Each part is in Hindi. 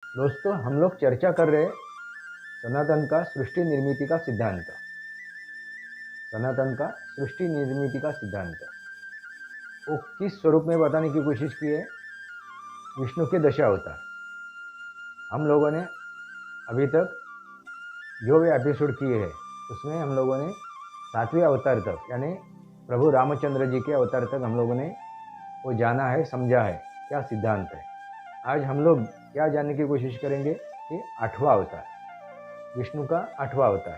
दोस्तों हम लोग चर्चा कर रहे हैं सनातन का सृष्टि निर्मिति का सिद्धांत। सनातन का सृष्टि निर्मिति का सिद्धांत वो किस स्वरूप में बताने की कोशिश की है? विष्णु के दशा अवतार। हम लोगों ने अभी तक जो भी एपिसोड किए हैं उसमें हम लोगों ने 7वें अवतार तक यानी प्रभु रामचंद्र जी के अवतार तक हम लोगों ने वो जाना है, समझा है क्या सिद्धांत है। आज हम लोग क्या जानने की कोशिश करेंगे कि 8वां अवतार, विष्णु का 8वां अवतार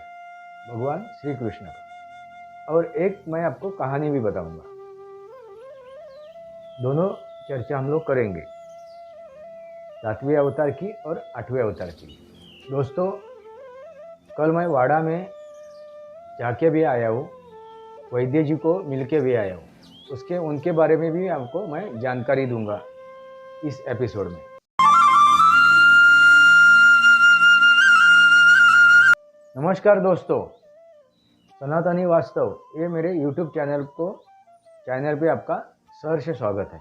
भगवान श्री कृष्ण का। और एक मैं आपको कहानी भी बताऊंगा। दोनों चर्चा हम लोग करेंगे, 7वें अवतार की और 8वें अवतार की। दोस्तों कल मैं वाड़ा में जाके भी आया हूँ, वैद्य जी को मिलके भी आया हूँ। उनके बारे में भी आपको मैं जानकारी दूंगा इस एपिसोड में। नमस्कार दोस्तों, सनातनी वास्तव ये मेरे YouTube चैनल पे आपका सहर्ष स्वागत है।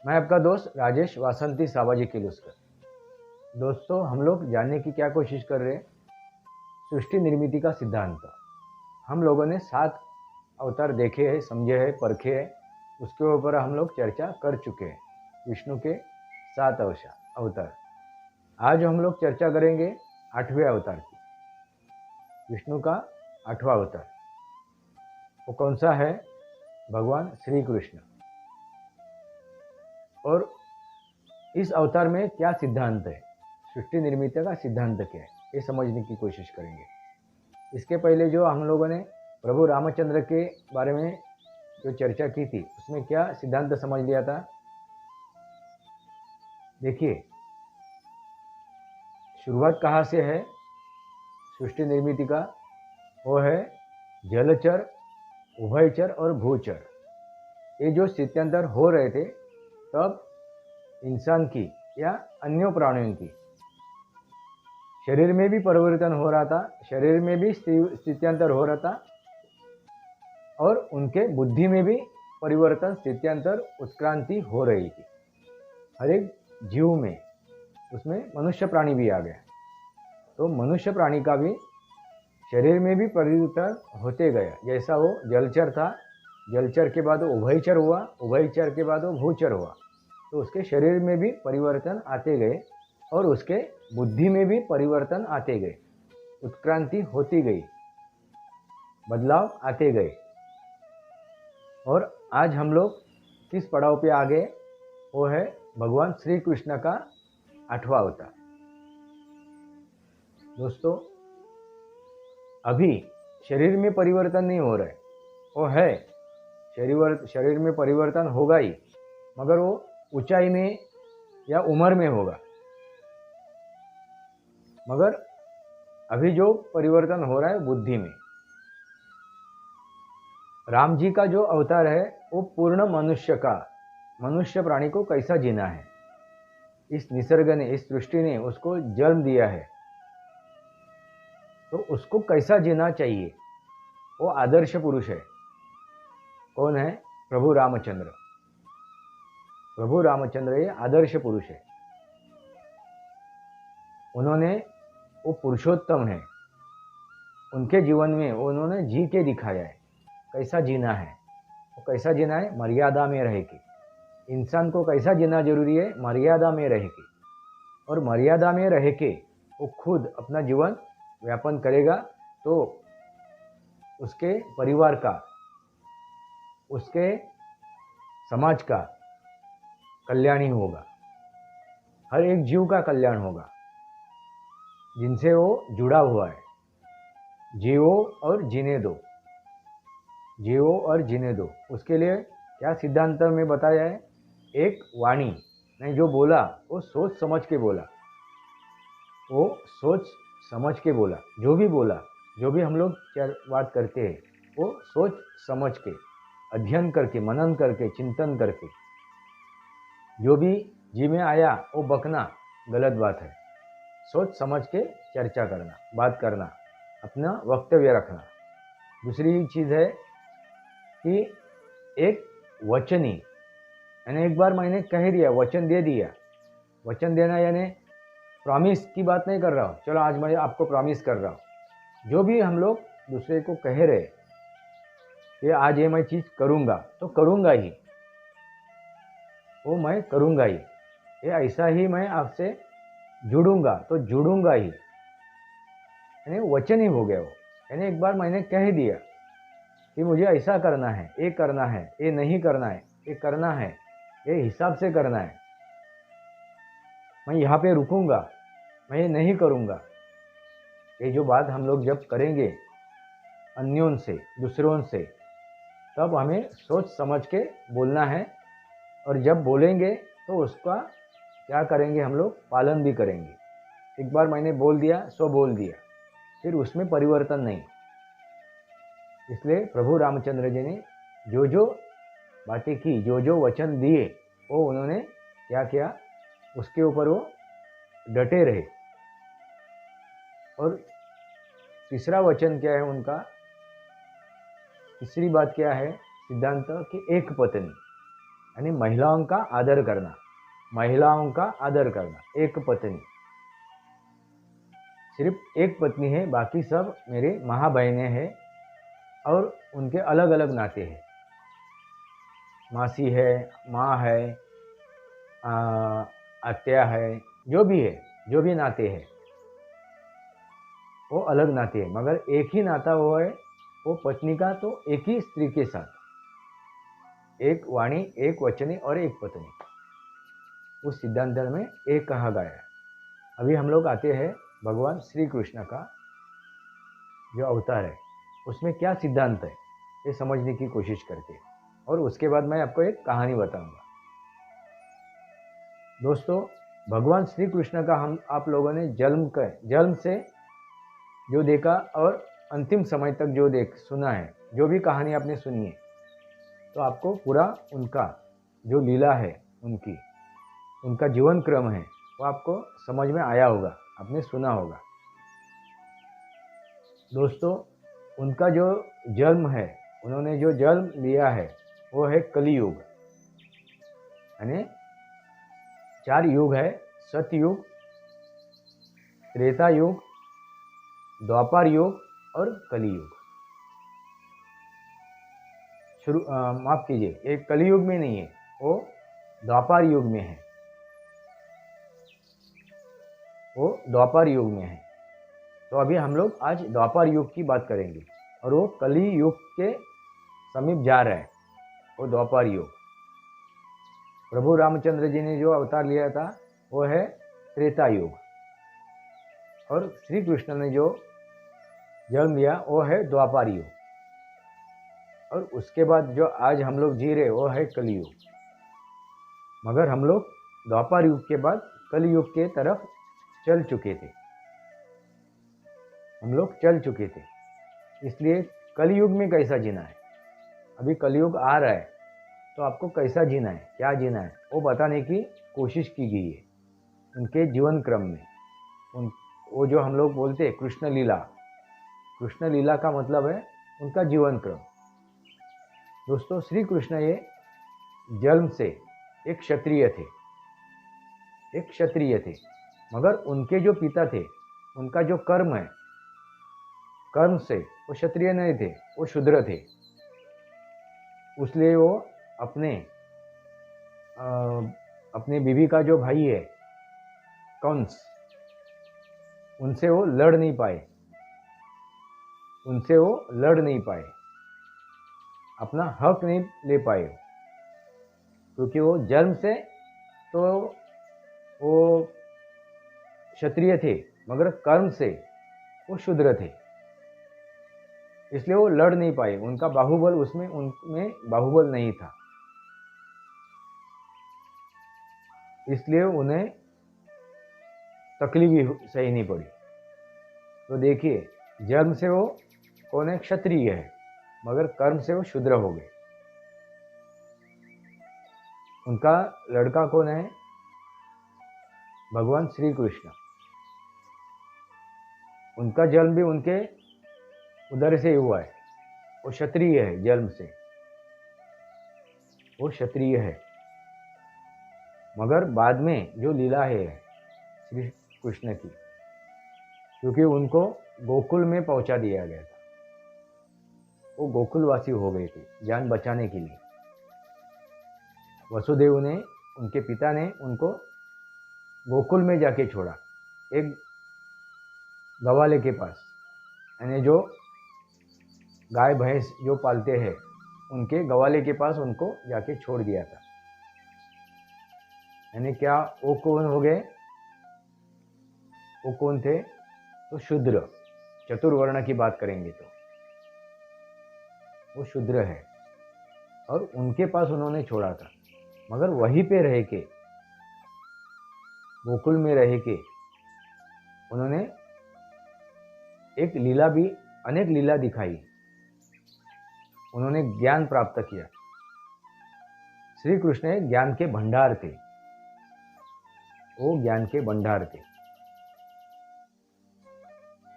मैं आपका दोस्त राजेश वासंती साबाजी किलुस्कर। दोस्तों हम लोग जानने की क्या कोशिश कर रहे हैं? सृष्टि निर्मिति का सिद्धांत। हम लोगों ने 7 अवतार देखे हैं, समझे हैं, परखे हैं। उसके ऊपर हम लोग चर्चा कर चुके हैं, विष्णु के 7 अवतार। आज हम लोग चर्चा करेंगे 8वें अवतार की, विष्णु का 8वां अवतार। वो कौन सा है? भगवान श्री कृष्ण। और इस अवतार में क्या सिद्धांत है, सृष्टि निर्मिति का सिद्धांत क्या है, ये समझने की कोशिश करेंगे। इसके पहले जो हम लोगों ने प्रभु रामचंद्र के बारे में जो चर्चा की थी उसमें क्या सिद्धांत समझ लिया था? देखिए, शुरुआत कहाँ से है सृष्टि निर्मिति का? वो है जलचर, उभयचर और भूचर। ये जो स्थित्यंतर हो रहे थे तब इंसान की या अन्य प्राणियों की शरीर में भी परिवर्तन हो रहा था, शरीर में भी स्थित्यंतर हो रहा था, और उनके बुद्धि में भी परिवर्तन, स्थित्यंतर, उत्क्रांति हो रही थी। हर एक जीव में, उसमें मनुष्य प्राणी भी आ गया। तो मनुष्य प्राणी का भी शरीर में भी परिवर्तन होते गया। जैसा वो जलचर था, जलचर के बाद वो उभयचर हुआ, उभयचर के बाद वो भूचर हुआ, तो उसके शरीर में भी परिवर्तन आते गए और उसके बुद्धि में भी परिवर्तन आते गए, उत्क्रांति होती गई, बदलाव आते गए। और आज हम लोग किस पड़ाव पे आ गए? वो है भगवान श्री कृष्ण का 8वां अवतार। दोस्तों अभी शरीर में परिवर्तन नहीं हो रहा है, वो है शरीर में परिवर्तन होगा ही, मगर वो ऊंचाई में या उम्र में होगा। मगर अभी जो परिवर्तन हो रहा है बुद्धि में। राम जी का जो अवतार है वो पूर्ण मनुष्य प्राणी को कैसा जीना है, इस निसर्ग ने, इस सृष्टि ने उसको जन्म दिया है, तो उसको कैसा जीना चाहिए, वो आदर्श पुरुष है। कौन है? प्रभु रामचंद्र। प्रभु रामचंद्र ये आदर्श पुरुष है। वो पुरुषोत्तम है। उनके जीवन में उन्होंने जी के दिखाया है कैसा जीना है। वो कैसा जीना है? मर्यादा में रह के। इंसान को कैसा जीना जरूरी है? मर्यादा में रह के। और मर्यादा में रह के वो खुद अपना जीवन व्यापन करेगा तो उसके परिवार का, उसके समाज का कल्याण ही होगा। हर एक जीव का कल्याण होगा जिनसे वो जुड़ा हुआ है। जियो और जीने दो, जियो और जीने दो। उसके लिए क्या सिद्धांत में बताया है? एक वाणी ने जो बोला वो सोच समझ के बोला, वो सोच समझ के बोला। जो भी बोला, जो भी हम लोग बात करते हैं वो सोच समझ के, अध्ययन करके, मनन करके, चिंतन करके। जो भी जी में आया वो बकना गलत बात है। सोच समझ के चर्चा करना, बात करना, अपना वक्तव्य रखना। दूसरी चीज़ है कि एक वचनी, यानी एक बार मैंने कह दिया, वचन दे दिया वचन देना यानी प्रॉमिस की बात नहीं कर रहा हूँ, चलो आज मैं आपको प्रॉमिस कर रहा हूँ। जो भी हम लोग दूसरे को कह रहे कि आज ये मैं चीज़ करूँगा तो करूँगा ही, वो मैं करूँगा ही, ये ऐसा ही मैं आपसे जुड़ूंगा तो जुड़ूंगा ही, यानी वचन ही हो गया वो। यानी एक बार मैंने कह दिया कि मुझे ऐसा करना है, ये करना है, ये नहीं करना है, ये करना है, ये हिसाब से करना है, मैं यहाँ पे रुकूंगा, मैं ये नहीं करूँगा। ये जो बात हम लोग जब करेंगे अन्यों से, दूसरों से, तब हमें सोच समझ के बोलना है। और जब बोलेंगे तो उसका क्या करेंगे, हम लोग पालन भी करेंगे। एक बार मैंने बोल दिया सो बोल दिया, फिर उसमें परिवर्तन नहीं। इसलिए प्रभु रामचंद्र जी ने जो जो बातें की, जो जो वचन दिए, वो उन्होंने क्या किया, उसके ऊपर वो डटे रहे। और तीसरा वचन क्या है उनका, तीसरी बात क्या है सिद्धांत कि एक पत्नी, यानी महिलाओं का आदर करना, महिलाओं का आदर करना। एक पत्नी, सिर्फ एक पत्नी है, बाकी सब मेरे महा बहनें हैं और उनके अलग अलग नाते हैं। मासी है, माँ है, आत्या है, जो भी है, जो भी नाते हैं वो अलग नाते हैं, मगर एक ही नाता वो है, वो पत्नी का, तो एक ही स्त्री के साथ, एक वाणी, एक वचनी और एक पत्नी, उस सिद्धांत में एक कहा गया है। अभी हम लोग आते हैं भगवान श्री कृष्ण का जो अवतार है, उसमें क्या सिद्धांत है ये समझने की कोशिश करते हैं, और उसके बाद मैं आपको एक कहानी बताऊंगा। दोस्तों, भगवान श्री कृष्ण का हम आप लोगों ने जन्म से जो देखा और अंतिम समय तक जो सुना है, जो भी कहानी आपने सुनी है, तो आपको पूरा उनका जो लीला है, उनका जीवन क्रम है, वो आपको समझ में आया होगा, आपने सुना होगा। दोस्तों, उनका जो जन्म है, उन्होंने जो जन्म लिया है वो है कलियुग, यानी 4 युग है, सतयुग, त्रेता युग, द्वापर युग और कलियुग। माफ कीजिए, एक कलियुग में नहीं है, वो द्वापर युग में है, वो द्वापर युग में है। तो अभी हम लोग आज द्वापर युग की बात करेंगे, और वो कली युग के समीप जा रहा है, वो द्वापर युग। प्रभु रामचंद्र जी ने जो अवतार लिया था वो है त्रेता युग, और श्री कृष्ण ने जो जन्म लिया वो है द्वापर युग, और उसके बाद जो आज हम लोग जी रहे वो है कलियुग। मगर हम लोग द्वापर युग के बाद कलियुग के तरफ चल चुके थे, हम लोग चल चुके थे। इसलिए कलियुग में कैसा जीना है, अभी कलियुग आ रहा है, तो आपको कैसा जीना है, क्या जीना है, वो बताने की कोशिश की गई है उनके जीवन क्रम में। वो जो हम लोग बोलते हैं कृष्ण लीला, कृष्ण लीला का मतलब है उनका जीवन क्रम। दोस्तों, श्री कृष्ण ये जन्म से एक क्षत्रिय थे, एक क्षत्रिय थे, मगर उनके जो पिता थे, उनका जो कर्म है, कर्म से वो क्षत्रिय नहीं थे, वो शूद्र थे। इसलिए वो अपने बीवी का जो भाई है कंस, उनसे वो लड़ नहीं पाए, उनसे वो लड़ नहीं पाए, अपना हक नहीं ले पाए, क्योंकि वो जन्म से तो वो क्षत्रिय थे, मगर कर्म से वो शूद्र थे, इसलिए वो लड़ नहीं पाए। उनका बाहुबल, उनमें बाहुबल नहीं था, इसलिए उन्हें तकलीफ भी सहनी पड़ी। तो देखिए, जन्म से वो कौन है, क्षत्रिय है, मगर कर्म से वो शूद्र हो गए। उनका लड़का कौन है, भगवान श्री कृष्ण। उनका जन्म भी उनके उधर से ही हुआ है, वो क्षत्रिय है, जन्म से वो क्षत्रिय है, मगर बाद में जो लीला है श्री कृष्ण की, क्योंकि उनको गोकुल में पहुंचा दिया गया था, वो गोकुलवासी हो गए थे जान बचाने के लिए। वसुदेव ने, उनके पिता ने उनको गोकुल में जाके छोड़ा, एक गवाले के पास, यानी जो गाय भैंस जो पालते हैं उनके गवाले के पास उनको जाके छोड़ दिया था। यानी क्या वो कौन हो गए? वो कौन थे? तो शूद्र, चतुर्वर्ण की बात करेंगे तो वो शूद्र है, और उनके पास उन्होंने छोड़ा था। मगर वहीं पे रह के, गोकुल में रह के उन्होंने एक लीला भी, अनेक लीला दिखाई, उन्होंने ज्ञान प्राप्त किया। श्री कृष्ण ज्ञान के भंडार थे, वो ज्ञान के भंडार थे,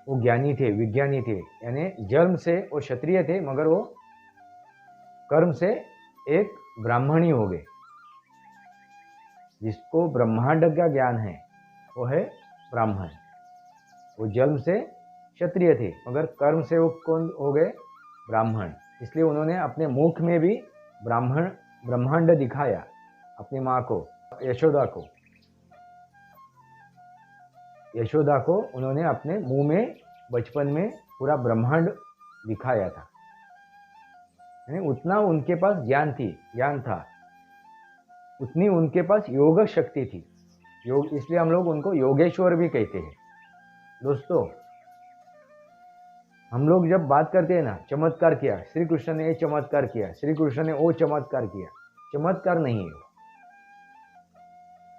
वो ज्ञानी थे, विज्ञानी थे। यानी जन्म से वो क्षत्रिय थे, मगर वो कर्म से एक ब्राह्मणी हो गए। जिसको ब्रह्मांड का ज्ञान है वो है ब्राह्मण। वो जन्म से क्षत्रिय थे, मगर कर्म से वो कौन हो गए? ब्राह्मण। इसलिए उन्होंने अपने मुख में भी ब्रह्मांड दिखाया अपनी माँ को, यशोदा को उन्होंने अपने मुंह में बचपन में पूरा ब्रह्मांड दिखाया था। यानी उतना उनके पास ज्ञान था, उतनी उनके पास योग शक्ति थी। योग, इसलिए हम लोग उनको योगेश्वर भी कहते हैं। दोस्तों, हम लोग जब बात करते हैं ना, चमत्कार किया श्री कृष्ण ने, ये चमत्कार किया श्री कृष्ण ने, वो चमत्कार किया, चमत्कार नहीं है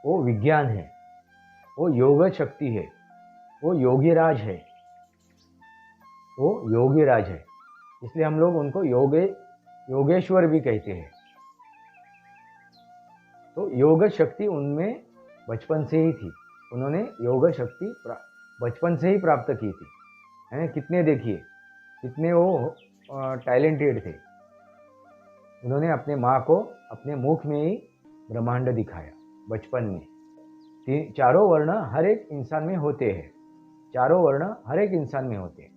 वो विज्ञान है, वो योग शक्ति है, वो योगीराज है, वो योगीराज है। इसलिए हम लोग उनको योगेश्वर भी कहते हैं। तो योग शक्ति उनमें बचपन से ही थी, उन्होंने योग शक्ति बचपन से ही प्राप्त की थी। है कितने, देखिए कितने वो टैलेंटेड थे। उन्होंने अपने माँ को अपने मुख में ही ब्रह्मांड दिखाया बचपन में। चारों वर्ण हर एक इंसान में होते हैं, चारों वर्ण हर एक इंसान में होते हैं।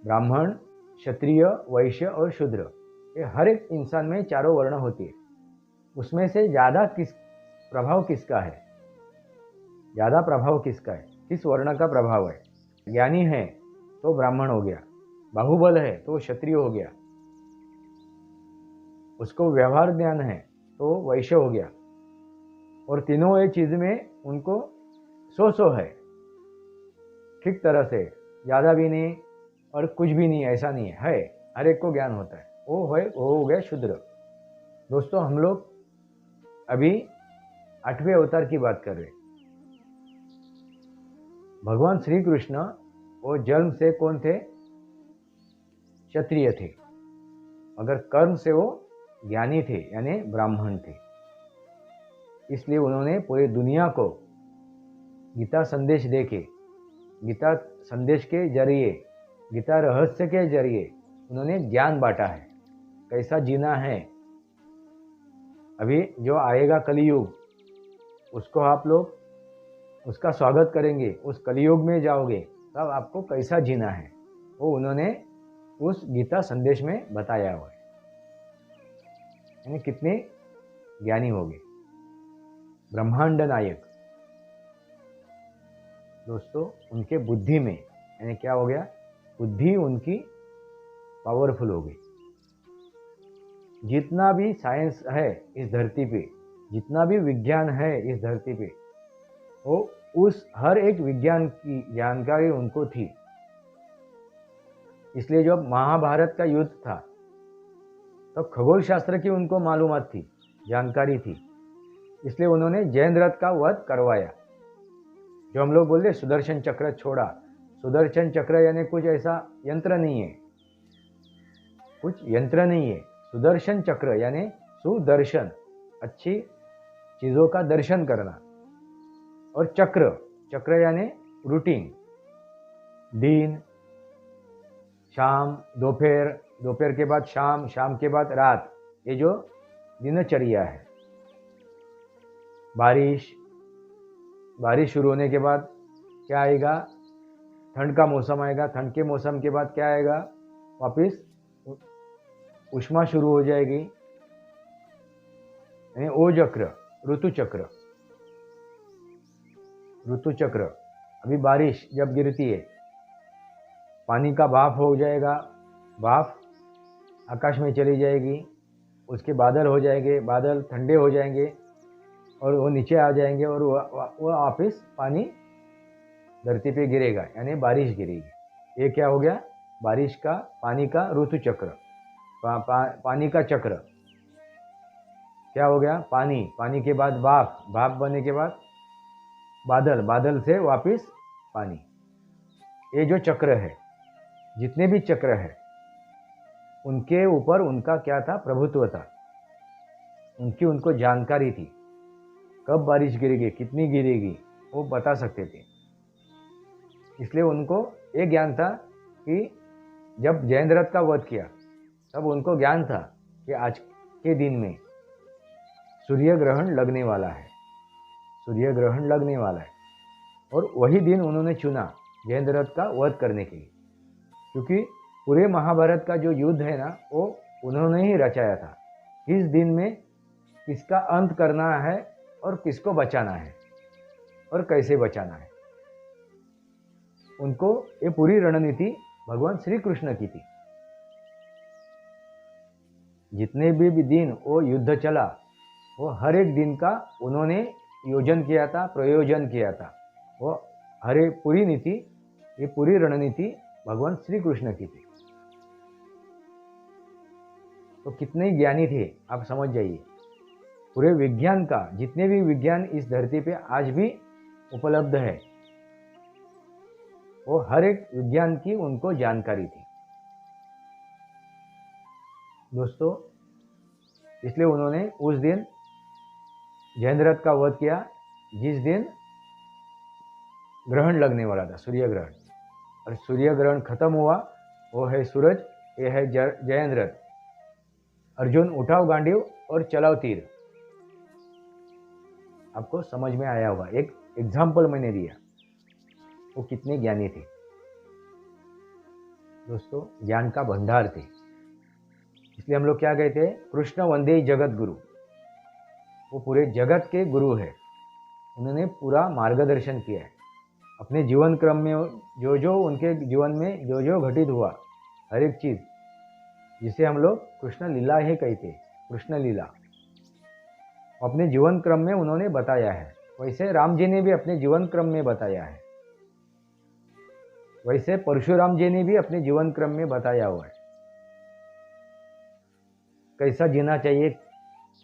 ब्राह्मण, क्षत्रिय, वैश्य और शूद्र, ये हर एक इंसान में चारों वर्ण होती है। उसमें से ज़्यादा प्रभाव किसका है? ज़्यादा प्रभाव किसका है? किस वर्ण का प्रभाव है? ज्ञानी है तो ब्राह्मण हो गया, बाहुबल है तो क्षत्रिय हो गया, उसको व्यवहार ज्ञान है तो वैश्य हो गया। और तीनों ये चीज में उनको 100 है, ठीक तरह से, ज़्यादा भी नहीं और कुछ भी नहीं, ऐसा नहीं है, हर एक को ज्ञान होता है। वो हो गया शूद्र। दोस्तों, हम लोग अभी 8वें अवतार की बात कर रहे हैं। भगवान श्री कृष्ण वो जन्म से कौन थे? क्षत्रिय थे, मगर कर्म से वो ज्ञानी थे, यानी ब्राह्मण थे। इसलिए उन्होंने पूरी दुनिया को गीता संदेश देके, गीता संदेश के जरिए, गीता रहस्य के जरिए उन्होंने ज्ञान बांटा है, कैसा जीना है। अभी जो आएगा कलियुग, उसको आप लोग उसका स्वागत करेंगे, उस कलियुग में जाओगे तब आपको कैसा जीना है, वो उन्होंने उस गीता संदेश में बताया हुआ है। यानी कितने ज्ञानी हो गए, ब्रह्मांड नायक। दोस्तों, उनके बुद्धि में, यानी क्या हो गया? बुद्धि उनकी पावरफुल हो गई। जितना भी साइंस है इस धरती पे, जितना भी विज्ञान है इस धरती पे, वो उस हर एक विज्ञान की जानकारी उनको थी। इसलिए जब महाभारत का युद्ध था तो खगोल शास्त्र की उनको मालूमात थी, जानकारी थी। इसलिए उन्होंने जयद्रथ का वध करवाया। जो हम लोग बोलते सुदर्शन चक्र छोड़ा, सुदर्शन चक्र यानी कुछ ऐसा यंत्र नहीं है, कुछ यंत्र नहीं है। सुदर्शन चक्र यानी सुदर्शन, अच्छी चीज़ों का दर्शन करना। और चक्र, चक्र यानी रूटीन, दिन, शाम, दोपहर, दोपहर के बाद शाम, शाम के बाद रात, ये जो दिनचर्या है। बारिश, बारिश शुरू होने के बाद क्या आएगा? ठंड का मौसम आएगा। ठंड के मौसम के बाद क्या आएगा? वापस उष्मा शुरू हो जाएगी, यानी ओ चक्र, ऋतु चक्र। ऋतु चक्र, अभी बारिश जब गिरती है, पानी का भाप हो जाएगा, भाप आकाश में चली जाएगी, उसके बादल हो जाएंगे, बादल ठंडे हो जाएंगे और वो नीचे आ जाएंगे और वो वापस पानी धरती पे गिरेगा, यानी बारिश गिरेगी। ये क्या हो गया? बारिश का, पानी का ऋतु चक्र, पानी का चक्र। क्या हो गया? पानी, पानी के बाद भाप, भाप बनने के बाद बादल, बादल से वापस पानी। ये जो चक्र है, जितने भी चक्र है, उनके ऊपर उनका क्या था? प्रभुत्व था। उनको जानकारी थी कब बारिश गिरेगी, कितनी गिरेगी, वो बता सकते थे। इसलिए उनको ये ज्ञान था कि जब जयेंद्रथ का वध किया तब उनको ज्ञान था कि आज के दिन में सूर्य ग्रहण लगने वाला है, सूर्य ग्रहण लगने वाला है। और वही दिन उन्होंने चुना जयेंद्रथ का वध करने के लिए, क्योंकि पूरे महाभारत का जो युद्ध है ना, वो उन्होंने ही रचाया था। इस दिन में किसका अंत करना है और किसको बचाना है और कैसे बचाना है, उनको ये पूरी रणनीति भगवान श्री कृष्ण की थी। जितने भी दिन वो युद्ध चला, वो हर एक दिन का उन्होंने योजन किया था, प्रयोजन किया था। वो हर एक पूरी नीति, ये पूरी रणनीति भगवान श्री कृष्ण की थी। तो कितने ज्ञानी थे आप समझ जाइए। पूरे विज्ञान का, जितने भी विज्ञान इस धरती पे आज भी उपलब्ध है, वो हर एक विज्ञान की उनको जानकारी थी दोस्तों। इसलिए उन्होंने उस दिन जयेंद्रथ का वध किया, जिस दिन ग्रहण लगने वाला था, सूर्य ग्रहण। और सूर्य ग्रहण खत्म हुआ, वो है सूरज, ये है जयेंद्रथ। अर्जुन उठाओ गांडीव और चलाओ तीर। आपको समझ में आया होगा, एक एग्जाम्पल मैंने दिया। वो कितने ज्ञानी थे दोस्तों, ज्ञान का भंडार थे। इसलिए हम लोग क्या कहते हैं? कृष्ण वंदे जगत गुरु। वो पूरे जगत के गुरु है। उन्होंने पूरा मार्गदर्शन किया है अपने जीवन क्रम में। जो जो उनके जीवन में जो जो घटित हुआ, हर एक चीज़, जिसे हम लोग कृष्ण लीला ही कहते हैं, कृष्ण लीला, अपने जीवन क्रम में उन्होंने बताया है। वैसे राम जी ने भी अपने जीवन क्रम में बताया है, वैसे परशुराम जी ने भी अपने जीवन क्रम में बताया हुआ है। कैसा जीना चाहिए,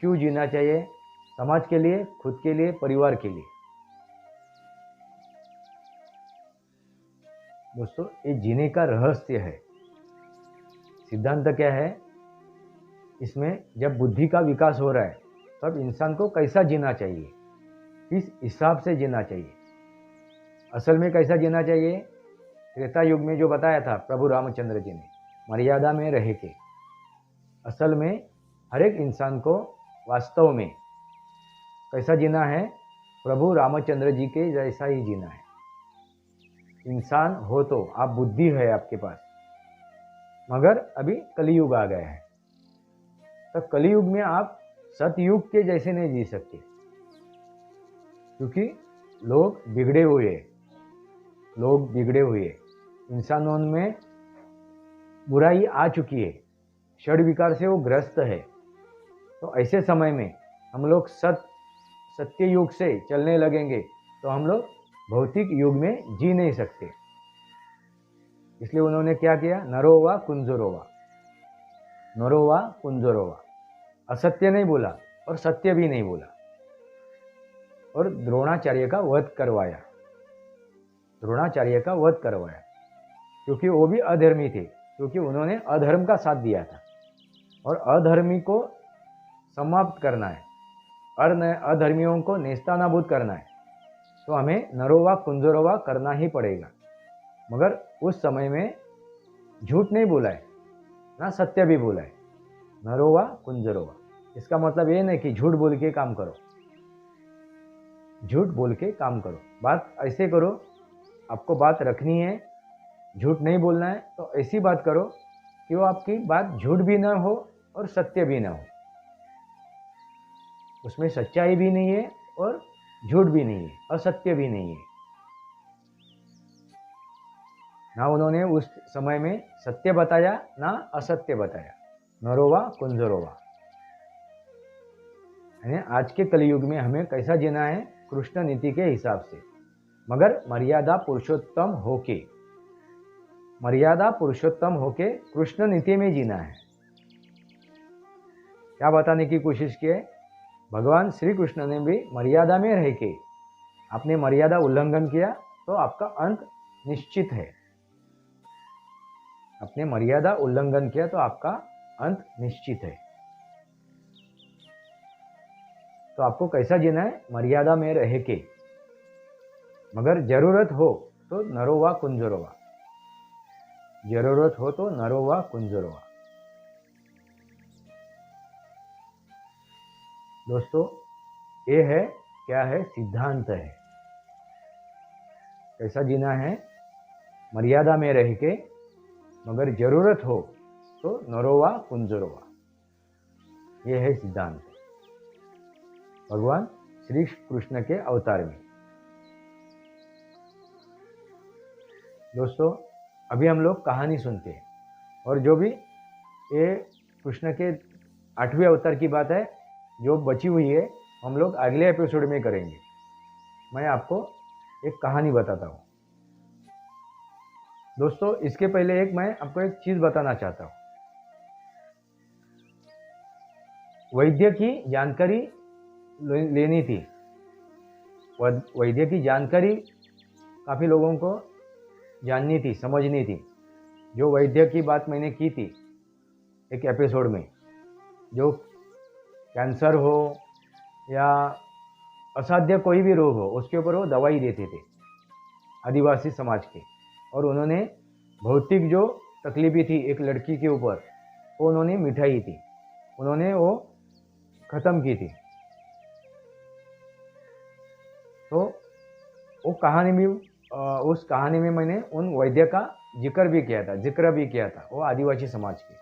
क्यों जीना चाहिए, समाज के लिए, खुद के लिए, परिवार के लिए। दोस्तों, ये जीने का रहस्य है। सिद्धांत क्या है इसमें? जब बुद्धि का विकास हो रहा है, तब इंसान को कैसा जीना चाहिए, किस हिसाब से जीना चाहिए। असल में कैसा जीना चाहिए? त्रेता युग में जो बताया था प्रभु रामचंद्र जी ने, मर्यादा में रह के। असल में हर एक इंसान को वास्तव में कैसा जीना है? प्रभु रामचंद्र जी के जैसा ही जीना है। इंसान हो तो आप, बुद्धि है आपके पास, मगर अभी कलियुग आ गया है। तो कलियुग में आप सतयुग के जैसे नहीं जी सकते, क्योंकि लोग बिगड़े हुए, इंसानों में बुराई आ चुकी है, षड विकार से वो ग्रस्त है। तो ऐसे समय में हम लोग सत्य युग से चलने लगेंगे तो हम लोग भौतिक युग में जी नहीं सकते। इसलिए उन्होंने क्या किया? नरोवा कुंजरोवा, नरोवा कुंजरोवा। असत्य नहीं बोला और सत्य भी नहीं बोला, और द्रोणाचार्य का वध करवाया, द्रोणाचार्य का वध करवाया, क्योंकि वो भी अधर्मी थे, क्योंकि उन्होंने अधर्म का साथ दिया था। और अधर्मी को समाप्त करना है, अधर्मियों को नेस्तानाबूद करना है, तो हमें नरोवा कुंजरोवा करना ही पड़ेगा। मगर उस समय में झूठ नहीं बोला है, ना सत्य भी बोला है, नरोवा कुंजरोवा। इसका मतलब ये नहीं कि झूठ बोल के काम करो, झूठ बोल के काम करो। बात ऐसे करो, आपको बात रखनी है, झूठ नहीं बोलना है, तो ऐसी बात करो कि वो आपकी बात झूठ भी ना हो और सत्य भी ना हो, उसमें सच्चाई भी नहीं है और झूठ भी नहीं है, असत्य भी नहीं है। ना उन्होंने उस समय में सत्य बताया ना असत्य बताया, नरोवा कुंजरोवा। यानी आज के कलयुग में हमें कैसा जीना है? कृष्ण नीति के हिसाब से, मगर मर्यादा पुरुषोत्तम होके, मर्यादा पुरुषोत्तम होके कृष्ण नीति में जीना है। क्या बताने की कोशिश की है? भगवान श्री कृष्ण ने भी मर्यादा में रह के, आपने मर्यादा उल्लंघन किया तो आपका अंत निश्चित है। आपने मर्यादा उल्लंघन किया तो आपका अंत निश्चित है। तो आपको कैसा जीना है? मर्यादा में रह के, मगर जरूरत हो तो नरोवा कुंजरोवा, जरूरत हो तो नरोवा कुंजरोवा। दोस्तों, ये है क्या है? सिद्धांत है। कैसा जीना है? मर्यादा में रह के, मगर जरूरत हो तो नरोवा कुंजरोवा। ये है सिद्धांत भगवान श्री कृष्ण के अवतार में। दोस्तों, अभी हम लोग कहानी सुनते हैं, और जो भी ये कृष्ण के 8वें अवतार की बात है जो बची हुई है, हम लोग अगले एपिसोड में करेंगे। मैं आपको एक कहानी बताता हूँ। दोस्तों, इसके पहले मैं आपको एक चीज़ बताना चाहता हूँ। वैद्य की जानकारी लेनी थी। वैद्य की जानकारी काफ़ी लोगों को जाननी थी, समझनी थी। जो वैद्य की बात मैंने की थी एक एपिसोड में, जो कैंसर हो या असाध्य कोई भी रोग हो, उसके ऊपर वो दवाई देते थे आदिवासी समाज के। और उन्होंने भौतिक जो तकलीफी थी एक लड़की के ऊपर, वो उन्होंने मिटाई थी, उन्होंने वो ख़त्म की थी। तो वो कहानी भी, उस कहानी में मैंने उन वैद्य का जिक्र भी किया था, वो आदिवासी समाज के।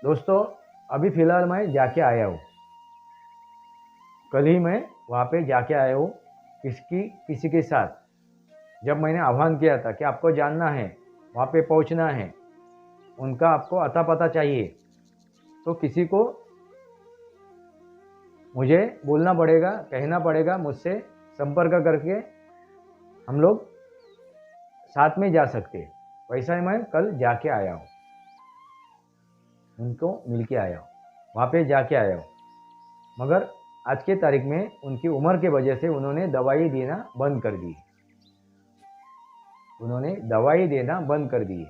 दोस्तों, अभी फ़िलहाल मैं जाके आया हूँ, कल ही मैं वहाँ पे जाके आया हूँ किसी के साथ। जब मैंने आह्वान किया था कि आपको जानना है, वहाँ पे पहुँचना है, उनका आपको अता पता चाहिए, तो किसी को मुझे बोलना पड़ेगा, कहना पड़ेगा, मुझसे संपर्क करके हम लोग साथ में जा सकते हैं। वैसा ही मैं कल जाके आया हूँ, उनको मिल के आया हूँ, वहाँ पे जाके आया हूँ। मगर आज के तारीख में उनकी उम्र के वजह से उन्होंने दवाई देना बंद कर दी,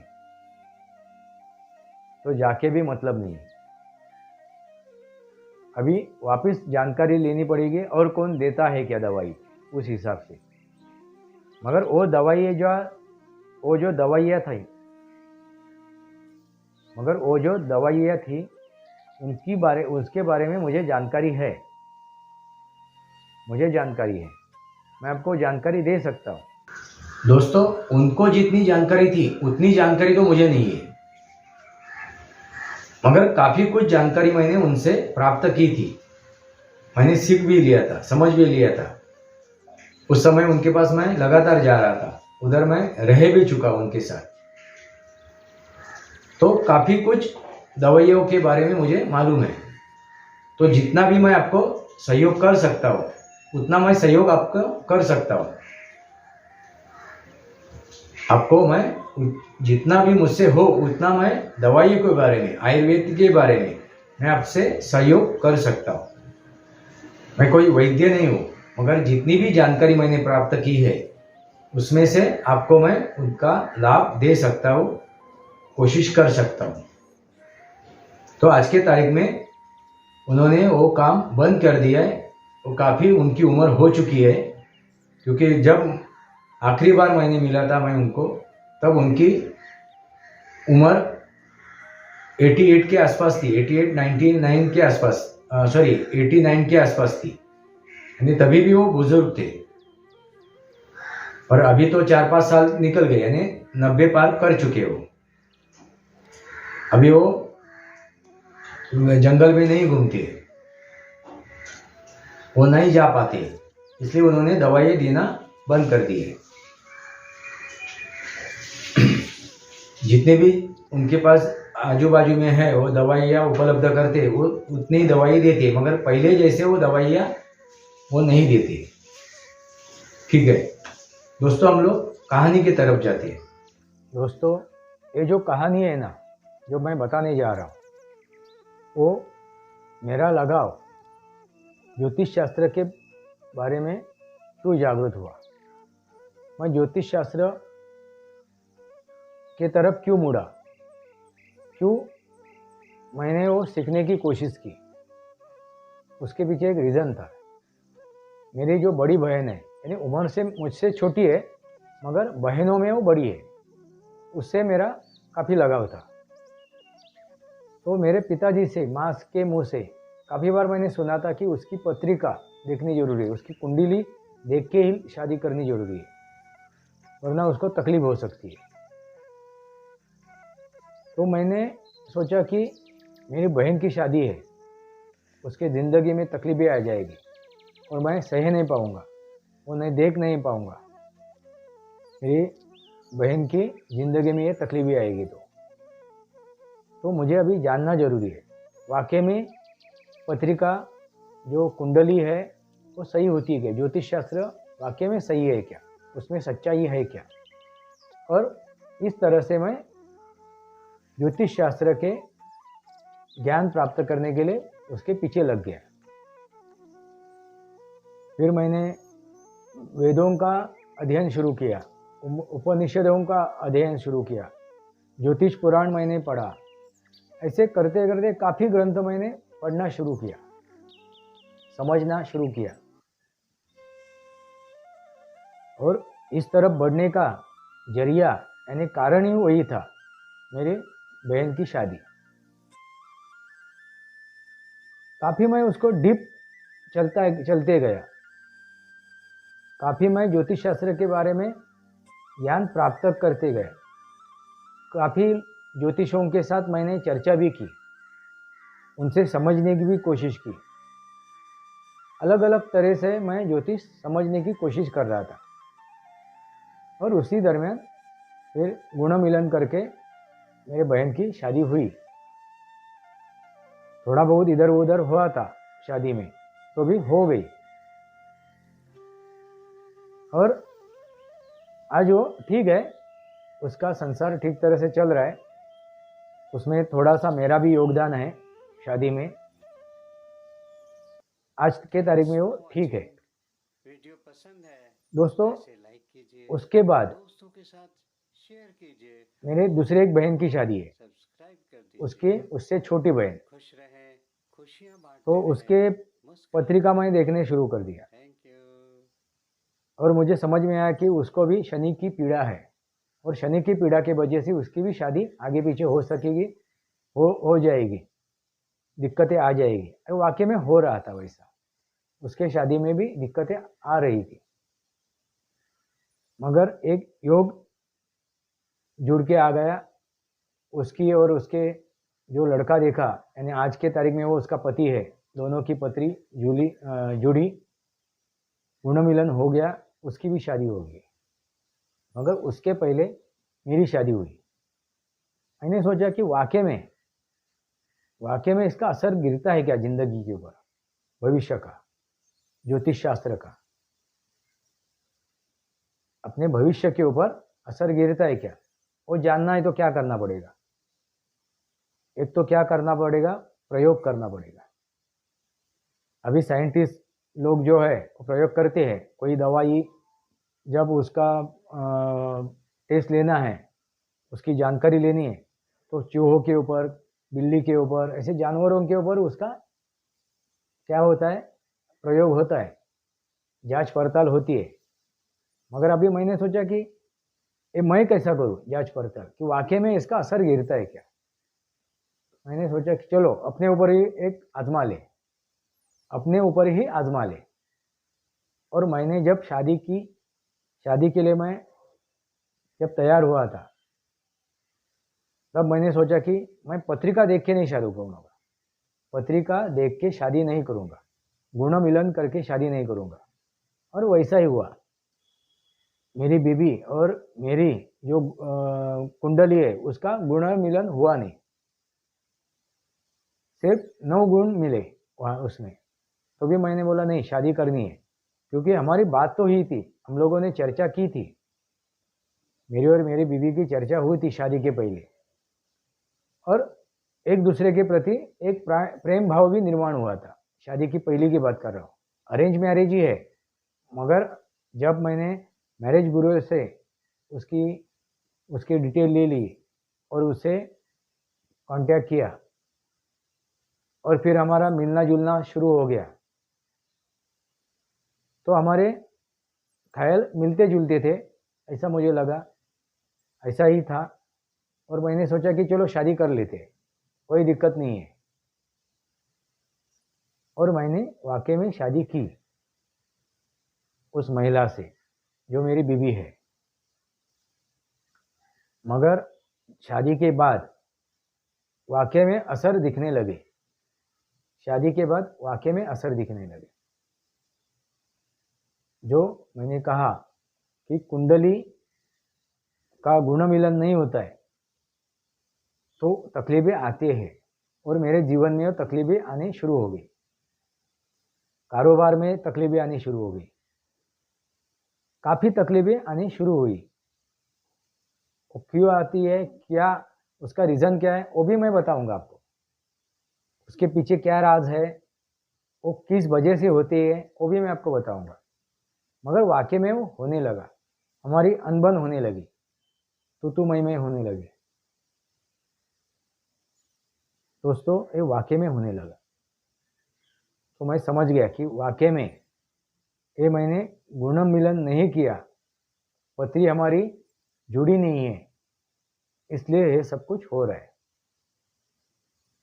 तो जाके भी मतलब नहीं है। अभी वापस जानकारी लेनी पड़ेगी, और कौन देता है क्या दवाई, उस हिसाब से। मगर वो जो दवाइयाँ थी उसके बारे में मुझे जानकारी है, मैं आपको जानकारी दे सकता हूँ। दोस्तों, उनको जितनी जानकारी थी उतनी जानकारी तो मुझे नहीं है, मगर काफ़ी कुछ जानकारी मैंने उनसे प्राप्त की थी। मैंने सीख भी लिया था, समझ भी लिया था। उस समय उनके पास मैं लगातार जा रहा था, उधर मैं रह भी चुका उनके साथ। तो काफ़ी कुछ दवाइयों के बारे में मुझे मालूम है। तो जितना भी मैं आपको सहयोग कर सकता हूँ उतना मैं सहयोग आपको कर सकता हूँ। आपको मैं जितना भी मुझसे हो उतना मैं दवाइयों के बारे में, आयुर्वेद के बारे में मैं आपसे सहयोग कर सकता हूँ। मैं कोई वैद्य नहीं हूँ, मगर जितनी भी जानकारी मैंने प्राप्त की है उसमें से आपको मैं उनका लाभ दे सकता हूँ, कोशिश कर सकता हूँ। तो आज के तारीख में उन्होंने वो काम बंद कर दिया है। वो काफ़ी उनकी उम्र हो चुकी है, क्योंकि जब आखिरी बार मैंने मिला था मैं उनको, तब उनकी उम्र 88 के आसपास थी, 89 के आसपास थी। यानी तभी भी वो बुजुर्ग थे, और अभी तो 4-5 साल निकल गए, यानी 90 पार कर चुके हो। अभी वो जंगल में नहीं घूमते, वो नहीं जा पाते, इसलिए उन्होंने दवाई देना बंद कर दी है। जितने भी उनके पास आजू बाजू में है वो दवाइयाँ उपलब्ध करते, वो उतनी दवाई देते, मगर पहले जैसे वो दवाइयाँ वो नहीं देते। ठीक है दोस्तों, हम लोग कहानी की तरफ जाते हैं। दोस्तों, ये जो कहानी है ना, जो मैं बताने जा रहा हूँ, वो मेरा लगाव ज्योतिष शास्त्र के बारे में क्यों जागृत हुआ, मैं ज्योतिष शास्त्र के तरफ क्यों मुड़ा, क्यों मैंने वो सीखने की कोशिश की, उसके पीछे एक रीज़न था। मेरी जो बड़ी बहन है, यानी उम्र से मुझसे छोटी है, मगर बहनों में वो बड़ी है, उससे मेरा काफ़ी लगाव था। तो मेरे पिताजी से, माँ के मुँह से काफ़ी बार मैंने सुना था कि उसकी पत्रिका देखनी जरूरी है, उसकी कुंडली देख के ही शादी करनी जरूरी है, वरना उसको तकलीफ हो सकती है। तो मैंने सोचा कि मेरी बहन की शादी है, उसके ज़िंदगी में तकलीफें आ जाएगी और मैं सह नहीं पाऊँगा, वो नहीं देख नहीं पाऊँगा, मेरी बहन की ज़िंदगी में ये तकलीफें आएगी। तो मुझे अभी जानना ज़रूरी है, वाकई में पत्रिका जो कुंडली है वो सही होती है क्या, ज्योतिष शास्त्र वाकई में सही है क्या, उसमें सच्चाई है क्या। और इस तरह से मैं ज्योतिष शास्त्र के ज्ञान प्राप्त करने के लिए उसके पीछे लग गया। फिर मैंने वेदों का अध्ययन शुरू किया, उपनिषदों का अध्ययन शुरू किया, ज्योतिष पुराण मैंने पढ़ा। ऐसे करते करते काफ़ी ग्रंथ मैंने पढ़ना शुरू किया, समझना शुरू किया, और इस तरफ बढ़ने का जरिया यानी कारण ही वही था, मेरी बहन की शादी। काफ़ी मैं उसको डीप चलते गया, काफ़ी मैं ज्योतिष शास्त्र के बारे में ज्ञान प्राप्त करते गया, काफ़ी ज्योतिषों के साथ मैंने चर्चा भी की, उनसे समझने की भी कोशिश की, अलग अलग तरह से मैं ज्योतिष समझने की कोशिश कर रहा था। और उसी दरमियान फिर गुण मिलन करके मेरे बहन की शादी हुई। थोड़ा बहुत इधर उधर हुआ था शादी में, तो भी हो गई, और आज वो ठीक है, उसका संसार ठीक तरह से चल रहा है, उसमें थोड़ा सा मेरा भी योगदान है शादी में। आज के तारीख में वो ठीक है। वीडियो पसंद है दोस्तों, लाइक कीजिए, उसके बाद दोस्तों के साथ शेयर कीजिए। मेरे दूसरे एक बहन की शादी है, सब्सक्राइब कर दीजिए, उसकी उससे छोटी बहन, खुश रहे, खुशियां बांटते, तो उसके पत्रिका मैंने देखने शुरू कर दिया। Thank you. और मुझे समझ में आया कि उसको भी शनि की पीड़ा है, और शनि की पीड़ा के वजह से उसकी भी शादी आगे पीछे हो सकेगी, हो जाएगी, दिक्कतें आ जाएगी। और वाकई में हो रहा था वैसा, उसके शादी में भी दिक्कतें आ रही थी, मगर एक योग जुड़ के आ गया, उसकी और उसके जो लड़का देखा, यानी आज के तारीख में वो उसका पति है, दोनों की पत्री जुड़ी, गुण मिलन हो गया, उसकी भी शादी हो गई, मगर उसके पहले मेरी शादी हुई। मैंने सोचा कि वाकई में इसका असर गिरता है क्या जिंदगी के ऊपर, भविष्य का, ज्योतिष शास्त्र का अपने भविष्य के ऊपर असर गिरता है क्या, वो जानना है तो क्या करना पड़ेगा। एक तो क्या करना पड़ेगा, प्रयोग करना पड़ेगा। अभी साइंटिस्ट लोग जो है वो प्रयोग करते हैं, कोई दवाई जब उसका टेस्ट लेना है, उसकी जानकारी लेनी है, तो चूहों के ऊपर, बिल्ली के ऊपर, ऐसे जानवरों के ऊपर उसका क्या होता है, प्रयोग होता है, जांच पड़ताल होती है। मगर अभी मैंने सोचा कि ये मैं कैसा करूँ जांच पड़ताल, कि वाकई में इसका असर गिरता है क्या। मैंने सोचा कि चलो अपने ऊपर ही एक आजमा ले, अपने ऊपर ही आजमा ले। और मैंने जब शादी के लिए मैं जब तैयार हुआ था, तब मैंने सोचा कि मैं पत्रिका देख के नहीं शादी करूँगा, पत्रिका देख के शादी नहीं करूँगा, गुण मिलन करके शादी नहीं करूँगा। और वैसा ही हुआ। मेरी बीबी और मेरी जो कुंडली है उसका गुण मिलन हुआ नहीं, सिर्फ 9 गुण मिले वहाँ उसमें। तो भी मैंने बोला नहीं, शादी करनी है, क्योंकि हमारी बात तो ही थी, हम लोगों ने चर्चा की थी, मेरी और मेरी बीवी की चर्चा हुई थी शादी के पहले, और एक दूसरे के प्रति एक प्रेम भाव भी निर्माण हुआ था। शादी की पहले की बात कर रहा हूँ, अरेंज मैरिज ही है, मगर जब मैंने मैरिज ब्यूरो से उसकी डिटेल ले ली और उससे कांटेक्ट किया और फिर हमारा मिलना जुलना शुरू हो गया, तो हमारे ख्याल मिलते जुलते थे, ऐसा मुझे लगा, ऐसा ही था। और मैंने सोचा कि चलो शादी कर लेते, कोई दिक्कत नहीं है। और मैंने वाकई में शादी की उस महिला से जो मेरी बीवी है। मगर शादी के बाद वाकई में असर दिखने लगे, शादी के बाद वाकई में असर दिखने लगे। जो मैंने कहा कि कुंडली का गुण मिलन नहीं होता है तो तकलीफें आती हैं, और मेरे जीवन में वो तकलीफें आनी शुरू हो गई, कारोबार में तकलीफें आनी शुरू हो गई, काफ़ी तकलीफें आनी शुरू हुई। वो क्यों आती है, क्या उसका रीज़न क्या है, वो भी मैं बताऊंगा आपको, उसके पीछे क्या राज है, वो किस वजह से होती है, वो भी मैं आपको बताऊंगा। मगर वाकई में वो होने लगा, हमारी अनबन होने लगी, तू मैं होने लगी दोस्तों, ये वाकई में होने लगा। तो मैं समझ गया कि वाकई में ये मैंने गुण मिलन नहीं किया, पत्री हमारी जुड़ी नहीं है, इसलिए ये सब कुछ हो रहा है।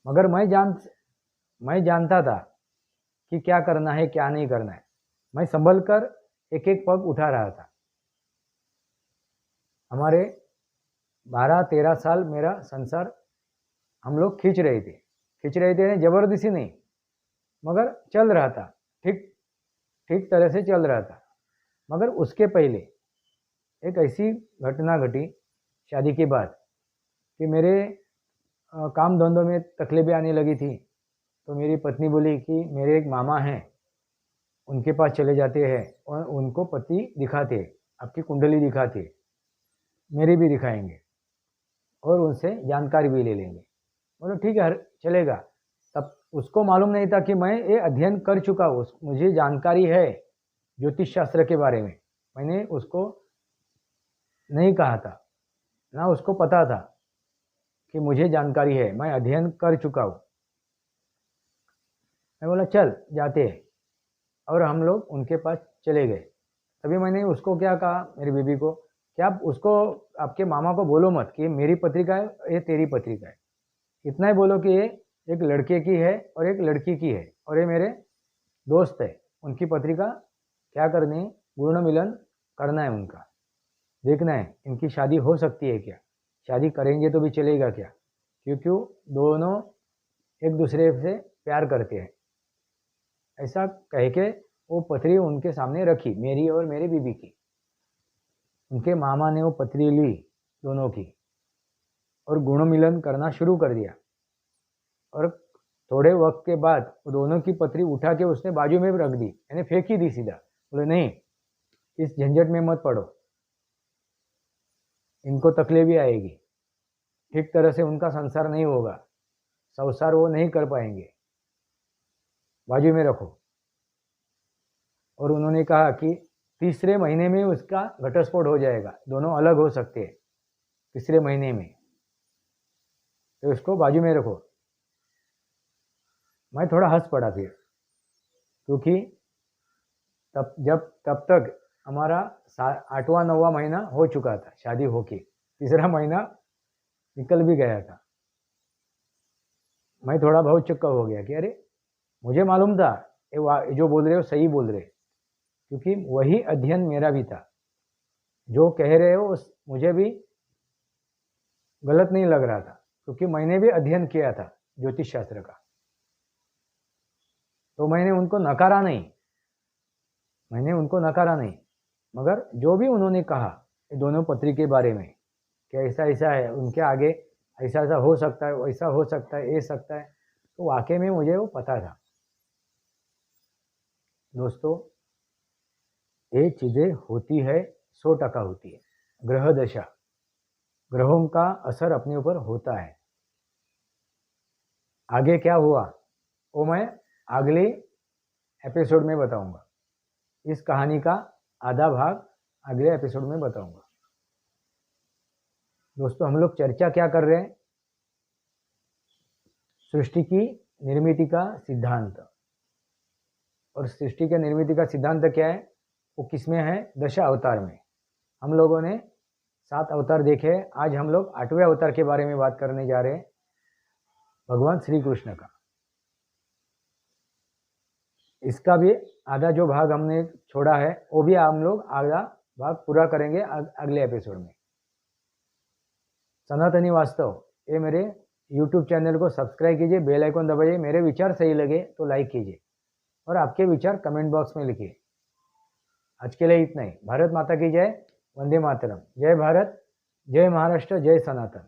मगर मैं जानता था कि क्या करना है क्या नहीं करना है। मैं संभल कर एक एक पग उठा रहा था। हमारे 12-13 साल मेरा संसार हम लोग खींच रहे थे, जबरदस्ती नहीं, मगर चल रहा था, ठीक तरह से चल रहा था। मगर उसके पहले एक ऐसी घटना घटी शादी के बाद कि मेरे काम धंधों में तकलीफें आने लगी थी। तो मेरी पत्नी बोली कि मेरे एक मामा हैं, उनके पास चले जाते हैं और उनको पति दिखाते, आपकी कुंडली दिखाते, मेरी भी दिखाएंगे और उनसे जानकारी भी ले लेंगे। बोलो ठीक है, चलेगा। तब उसको मालूम नहीं था कि मैं ये अध्ययन कर चुका हूँ, मुझे जानकारी है ज्योतिष शास्त्र के बारे में। मैंने उसको नहीं कहा था, ना उसको पता था कि मुझे जानकारी है, मैं अध्ययन कर चुका हूँ। मैं बोला चल जाते हैं, और हम लोग उनके पास चले गए। तभी मैंने उसको क्या कहा, मेरी बीबी को, कि आप उसको, आपके मामा को बोलो मत कि मेरी पत्रिका है, ये तेरी पत्रिका है। इतना ही बोलो कि ये एक लड़के की है और एक लड़की की है, और ये मेरे दोस्त है, उनकी पत्रिका क्या करनी है, गुण मिलन करना है, उनका देखना है इनकी शादी हो सकती है क्या, शादी करेंगे तो भी चलेगा क्या, क्योंकि दोनों एक दूसरे से प्यार करते हैं। ऐसा कह के वो पत्री उनके सामने रखी, मेरी और मेरी बीबी की। उनके मामा ने वो पत्री ली दोनों की और गुण मिलन करना शुरू कर दिया। और थोड़े वक्त के बाद वो दोनों की पत्री उठा के उसने बाजू में रख दी, यानी फेंक ही दी सीधा। बोले नहीं, इस झंझट में मत पड़ो, इनको तकलीफ भी आएगी, ठीक तरह से उनका संसार नहीं होगा, संसार वो नहीं कर पाएंगे, बाजू में रखो। और उन्होंने कहा कि तीसरे महीने में उसका घटस्फोट हो जाएगा, दोनों अलग हो सकते हैं तीसरे महीने में, तो इसको बाजू में रखो। मैं थोड़ा हंस पड़ा फिर, क्योंकि तब तक हमारा 8वां-9वां महीना हो चुका था शादी होके, तीसरा महीना निकल भी गया था। मैं थोड़ा बहुत चक्का हो गया कि अरे, मुझे मालूम था ये जो बोल रहे हो सही बोल रहे, क्योंकि वही अध्ययन मेरा भी था। जो कह रहे हो उस मुझे भी गलत नहीं लग रहा था, क्योंकि मैंने भी अध्ययन किया था ज्योतिष शास्त्र का। तो मैंने उनको नकारा नहीं, मगर जो भी उन्होंने कहा ये दोनों पत्री के बारे में कि ऐसा ऐसा है, उनके आगे ऐसा ऐसा हो सकता है, वैसा हो सकता है, ये सकता है, तो वाकई में मुझे वो पता था। दोस्तों, ये चीज़ें होती है, 100% होती है। ग्रह दशा, ग्रहों का असर अपने ऊपर होता है। आगे क्या हुआ वो मैं अगले एपिसोड में बताऊंगा। इस कहानी का आधा भाग अगले एपिसोड में बताऊंगा। दोस्तों, हम लोग चर्चा क्या कर रहे हैं? सृष्टि की निर्मिति का सिद्धांत। और सृष्टि के निर्मिति का सिद्धांत क्या है? वो किसमें है? दशा अवतार में। हम लोगों ने 7 अवतार देखे। आज हम लोग 8वें अवतार के बारे में बात करने जा रहे हैं, भगवान श्री कृष्ण का। इसका भी आधा जो भाग हमने छोड़ा है वो भी हम लोग आधा भाग पूरा करेंगे अगले एपिसोड में। सनातनी वास्तव ये मेरे YouTube चैनल को सब्सक्राइब कीजिए, बेल आइकन दबाइए। मेरे विचार सही लगे तो लाइक कीजिए और आपके विचार कमेंट बॉक्स में लिखिए। आज के लिए इतना ही। भारत माता की जय। वंदे मातरम। जय भारत, जय महाराष्ट्र, जय सनातन।